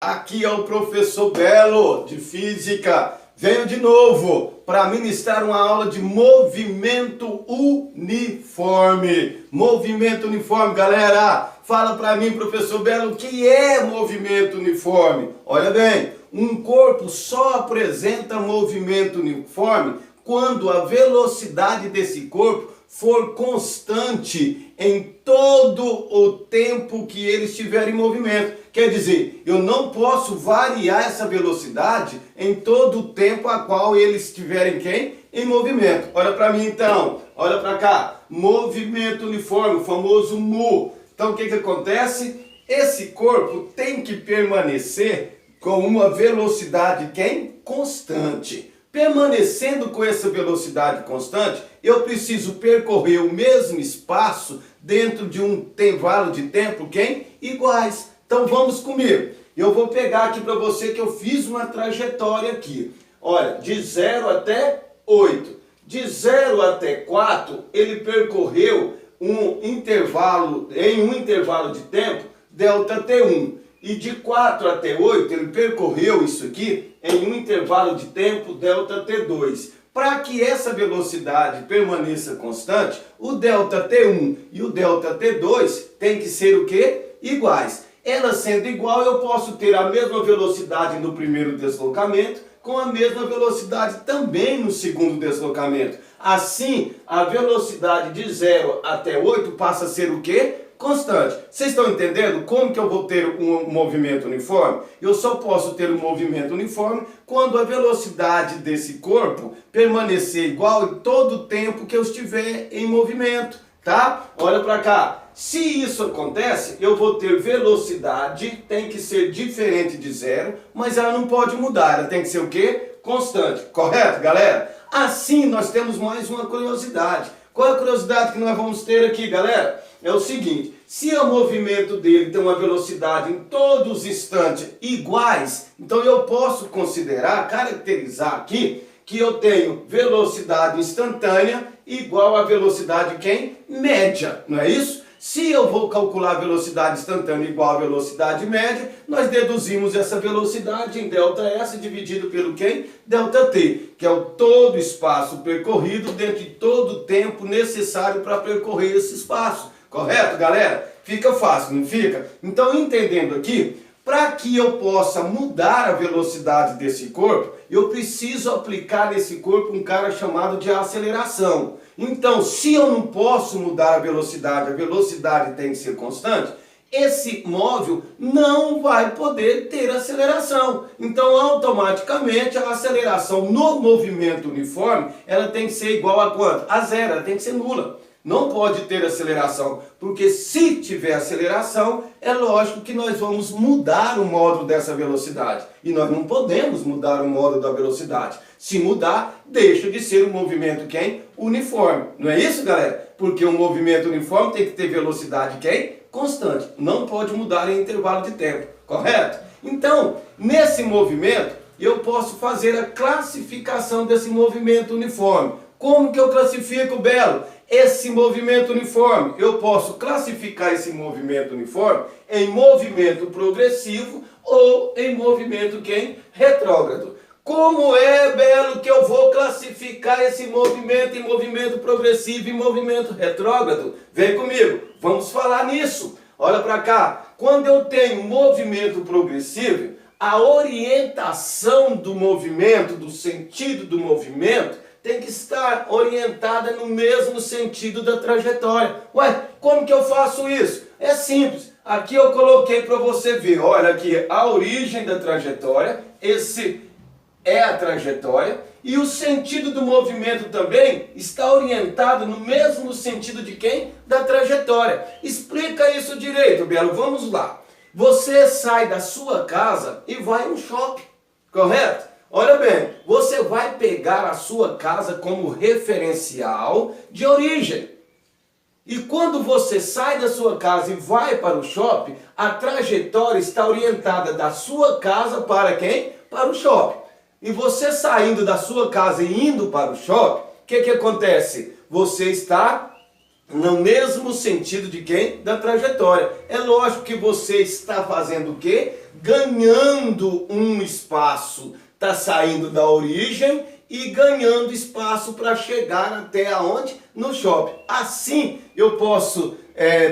aqui é o professor Belo de Física. Venho de novo para ministrar uma aula de movimento uniforme. Movimento uniforme, galera. Fala para mim, professor Belo, o que é movimento uniforme? Olha bem, um corpo só apresenta movimento uniforme quando a velocidade desse corpo for constante em todo o tempo que ele estiver em movimento. Quer dizer, eu não posso variar essa velocidade em todo o tempo a qual ele estiver em movimento. Olha para mim então, olha para cá. Movimento uniforme, o famoso MU. Então o que acontece? Esse corpo tem que permanecer com uma velocidade constante. Permanecendo com essa velocidade constante, eu preciso percorrer o mesmo espaço dentro de um intervalo de tempo iguais. Então vamos comigo. Eu vou pegar aqui para você que eu fiz uma trajetória aqui. Olha, de 0 até 8. De 0 até 4, ele percorreu um intervalo de tempo, delta T1. E de 4 até 8, ele percorreu isso aqui em um intervalo de tempo, delta T2. Para que essa velocidade permaneça constante, o delta T1 e o delta T2 tem que ser o quê? Iguais. Ela sendo igual, eu posso ter a mesma velocidade no primeiro deslocamento, com a mesma velocidade também no segundo deslocamento. Assim, a velocidade de 0 até 8 passa a ser o quê? Constante. Vocês estão entendendo como que eu vou ter um movimento uniforme? Eu só posso ter um movimento uniforme quando a velocidade desse corpo permanecer igual em todo o tempo que eu estiver em movimento, tá? Olha para cá. Se isso acontece, eu vou ter velocidade, tem que ser diferente de 0, mas ela não pode mudar, ela tem que ser o quê? Constante. Correto, galera? Assim, nós temos mais uma curiosidade. Qual é a curiosidade que nós vamos ter aqui, galera? É o seguinte, se o movimento dele tem uma velocidade em todos os instantes iguais, então eu posso considerar, caracterizar aqui, que eu tenho velocidade instantânea igual a velocidade média, não é isso? Se eu vou calcular a velocidade instantânea igual a velocidade média, nós deduzimos essa velocidade em ΔS dividido pelo ΔT, que é o todo espaço percorrido dentro de todo o tempo necessário para percorrer esse espaço. Correto, galera? Fica fácil, não fica? Então, entendendo aqui, para que eu possa mudar a velocidade desse corpo, eu preciso aplicar nesse corpo um cara chamado de aceleração. Então, se eu não posso mudar a velocidade tem que ser constante, esse móvel não vai poder ter aceleração. Então, automaticamente, a aceleração no movimento uniforme, ela tem que ser igual a quanto? A 0, ela tem que ser nula. Não pode ter aceleração, porque se tiver aceleração, é lógico que nós vamos mudar o módulo dessa velocidade. E nós não podemos mudar o módulo da velocidade. Se mudar, deixa de ser um movimento uniforme. Não é isso, galera? Porque um movimento uniforme tem que ter velocidade constante. Não pode mudar em intervalo de tempo. Correto? Então, nesse movimento, eu posso fazer a classificação desse movimento uniforme. Como que eu classifico, Belo? Esse movimento uniforme, eu posso classificar esse movimento uniforme em movimento progressivo ou em movimento retrógrado. Como é, Belo, que eu vou classificar esse movimento em movimento progressivo e movimento retrógrado? Vem comigo, vamos falar nisso. Olha para cá, quando eu tenho movimento progressivo, a orientação do movimento, do sentido do movimento, tem que estar orientada no mesmo sentido da trajetória. Ué, como que eu faço isso? É simples. Aqui eu coloquei para você ver. Olha aqui, a origem da trajetória. Esse é a trajetória. E o sentido do movimento também está orientado no mesmo sentido de da trajetória. Explica isso direito, Belo. Vamos lá. Você sai da sua casa e vai a um shopping, correto? Olha bem, você vai pegar a sua casa como referencial de origem. E quando você sai da sua casa e vai para o shopping, a trajetória está orientada da sua casa para Para o shopping. E você saindo da sua casa e indo para o shopping, o que acontece? Você está no mesmo sentido de quem? Da trajetória. É lógico que você está fazendo o quê? Ganhando um espaço. Está saindo da origem e ganhando espaço para chegar até aonde? No shopping. Assim eu posso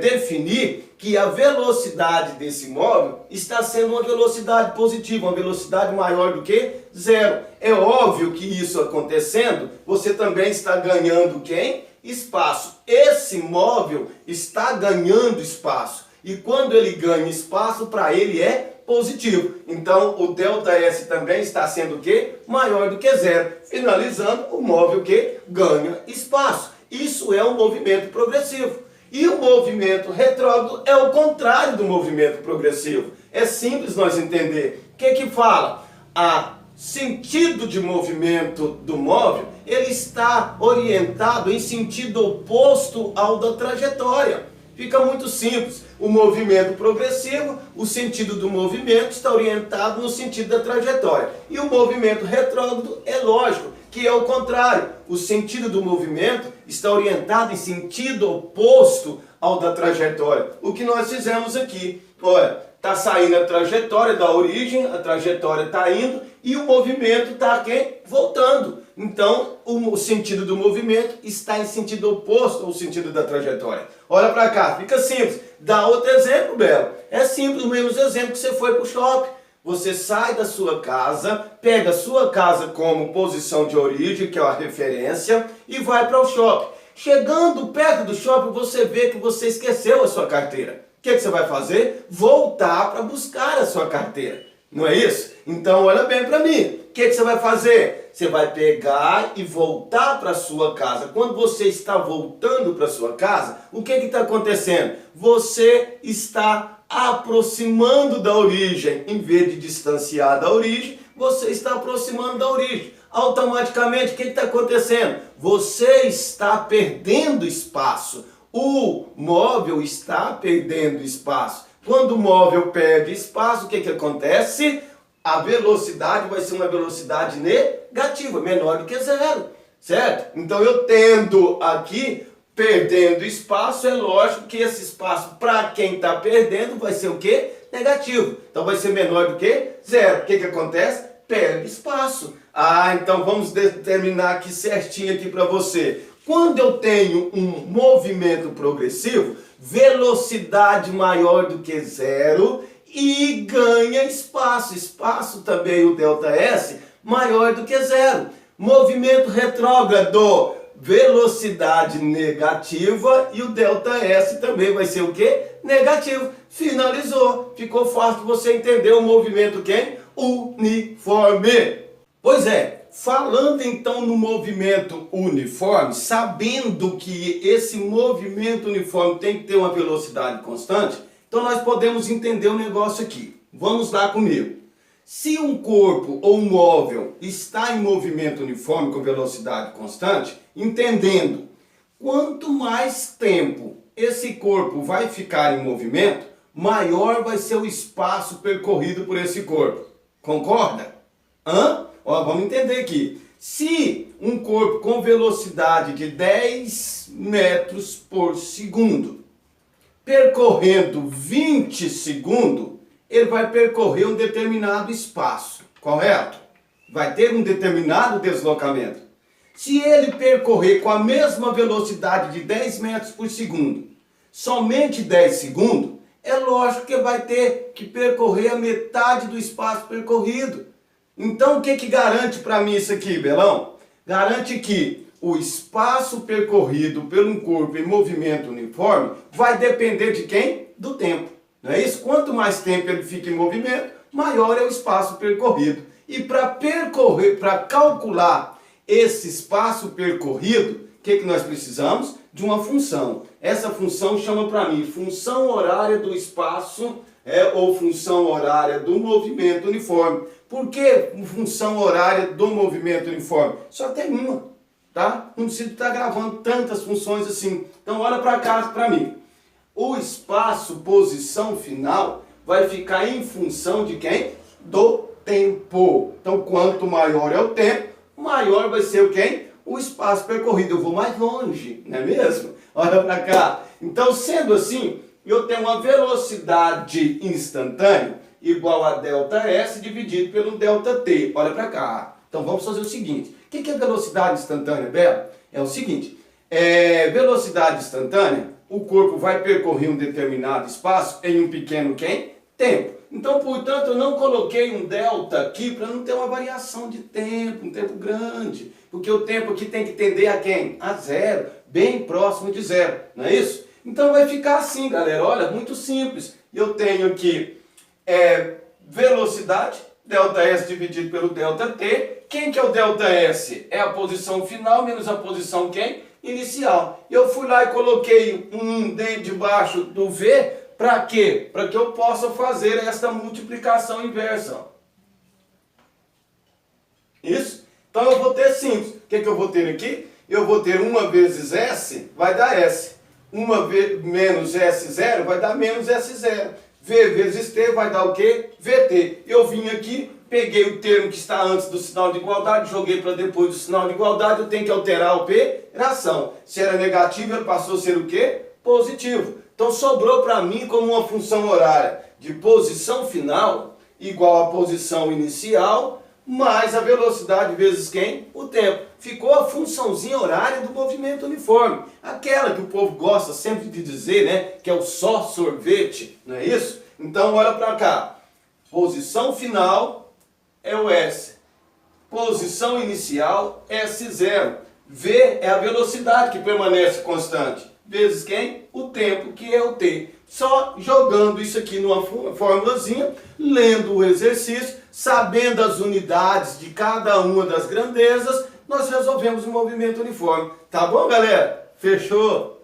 definir que a velocidade desse móvel está sendo uma velocidade positiva, uma velocidade maior do que zero. É óbvio que isso acontecendo, você também está ganhando quem? Espaço. Esse móvel está ganhando espaço. E quando ele ganha espaço, para ele é positivo. Então o ΔS também está sendo o quê? Maior do que zero. Finalizando, o móvel que ganha espaço. Isso é um movimento progressivo. E o movimento retrógrado é o contrário do movimento progressivo. É simples nós entender. O que fala? A sentido de movimento do móvel, ele está orientado em sentido oposto ao da trajetória. Fica muito simples. O movimento progressivo, o sentido do movimento está orientado no sentido da trajetória. E o movimento retrógrado é lógico que é o contrário. O sentido do movimento está orientado em sentido oposto ao da trajetória. O que nós fizemos aqui, olha, está saindo a trajetória da origem, a trajetória está indo e o movimento está aqui voltando. Então, o sentido do movimento está em sentido oposto ao sentido da trajetória. Olha para cá, fica simples. Dá outro exemplo, Belo. É simples, o mesmo exemplo que você foi para o shopping. Você sai da sua casa, pega a sua casa como posição de origem, que é a referência, e vai para o shopping. Chegando perto do shopping, você vê que você esqueceu a sua carteira. O que você vai fazer? Voltar para buscar a sua carteira. Não é isso? Então olha bem para mim. O que você vai fazer? Você vai pegar e voltar para a sua casa. Quando você está voltando para a sua casa, o que está acontecendo? Você está aproximando da origem. Em vez de distanciar da origem, você está aproximando da origem. Automaticamente, o que está acontecendo? Você está perdendo espaço. O móvel está perdendo espaço. Quando o móvel perde espaço, o que acontece? A velocidade vai ser uma velocidade negativa, menor do que zero, certo? Então eu tendo aqui, perdendo espaço, é lógico que esse espaço, para quem está perdendo, vai ser o quê? Negativo. Então vai ser menor do que zero. O que acontece? Perde espaço. Então vamos determinar aqui certinho aqui para você. Quando eu tenho um movimento progressivo, velocidade maior do que zero e ganha espaço. Espaço também, o ΔS, maior do que zero. Movimento retrógrado, velocidade negativa e o ΔS também vai ser o quê? Negativo. Finalizou. Ficou fácil você entender o movimento quem? Uniforme. Pois é, falando então no movimento uniforme, sabendo que esse movimento uniforme tem que ter uma velocidade constante, então nós podemos entender o negócio aqui. Vamos lá comigo. Se um corpo ou um móvel está em movimento uniforme com velocidade constante, entendendo quanto mais tempo esse corpo vai ficar em movimento, maior vai ser o espaço percorrido por esse corpo. Concorda? Vamos entender aqui. Se um corpo com velocidade de 10 metros por segundo, percorrendo 20 segundos, ele vai percorrer um determinado espaço, correto? Vai ter um determinado deslocamento. Se ele percorrer com a mesma velocidade de 10 metros por segundo, somente 10 segundos, é lógico que ele vai ter que percorrer a metade do espaço percorrido. Então o que garante para mim isso aqui, Belão? Garante que o espaço percorrido por um corpo em movimento uniforme vai depender de quem? Do tempo. Não é isso? Quanto mais tempo ele fica em movimento, maior é o espaço percorrido. E para calcular esse espaço percorrido, o que nós precisamos? De uma função. Essa função chama para mim função horária do espaço ou função horária do movimento uniforme. Por que função horária do movimento uniforme? Só tem uma, tá? Não precisa estar gravando tantas funções assim. Então olha para cá para mim. O espaço posição final vai ficar em função de quem? Do tempo. Então quanto maior é o tempo, maior vai ser o quem? O espaço percorrido. Eu vou mais longe, não é mesmo? Olha para cá. Então, sendo assim, eu tenho uma velocidade instantânea igual a ΔS dividido pelo ΔT. Olha para cá. Então, vamos fazer o seguinte. O que é velocidade instantânea, Belo? É o seguinte. Velocidade instantânea, o corpo vai percorrer um determinado espaço em um pequeno tempo. Então, portanto, eu não coloquei um delta aqui para não ter uma variação de tempo, um tempo grande. Porque o tempo aqui tem que tender a quem? A zero, bem próximo de zero, não é isso? Então vai ficar assim, galera, olha, muito simples. Eu tenho aqui velocidade, ΔS dividido pelo ΔT. Quem que é o ΔS? É a posição final menos a posição quem? Inicial. Eu fui lá e coloquei um D debaixo do V, para quê? Para que eu possa fazer esta multiplicação inversa. Isso? Então eu vou ter simples. O que eu vou ter aqui? Eu vou ter 1 vezes S, vai dar S. 1 menos S0 vai dar menos S0. V vezes T vai dar o quê? VT. Eu vim aqui, peguei o termo que está antes do sinal de igualdade, joguei para depois do sinal de igualdade, eu tenho que alterar a operação. Se era negativo, ele passou a ser o quê? Positivo. Então sobrou para mim como uma função horária de posição final igual a posição inicial mais a velocidade vezes quem? O tempo. Ficou a funçãozinha horária do movimento uniforme. Aquela que o povo gosta sempre de dizer, né? Que é o só sorvete, não é isso? Então olha para cá. Posição final é o S. Posição inicial S0. V é a velocidade que permanece constante. Vezes quem? O tempo, que é o T. Só jogando isso aqui numa formulazinha, lendo o exercício, sabendo as unidades de cada uma das grandezas, nós resolvemos o movimento uniforme. Tá bom, galera? Fechou?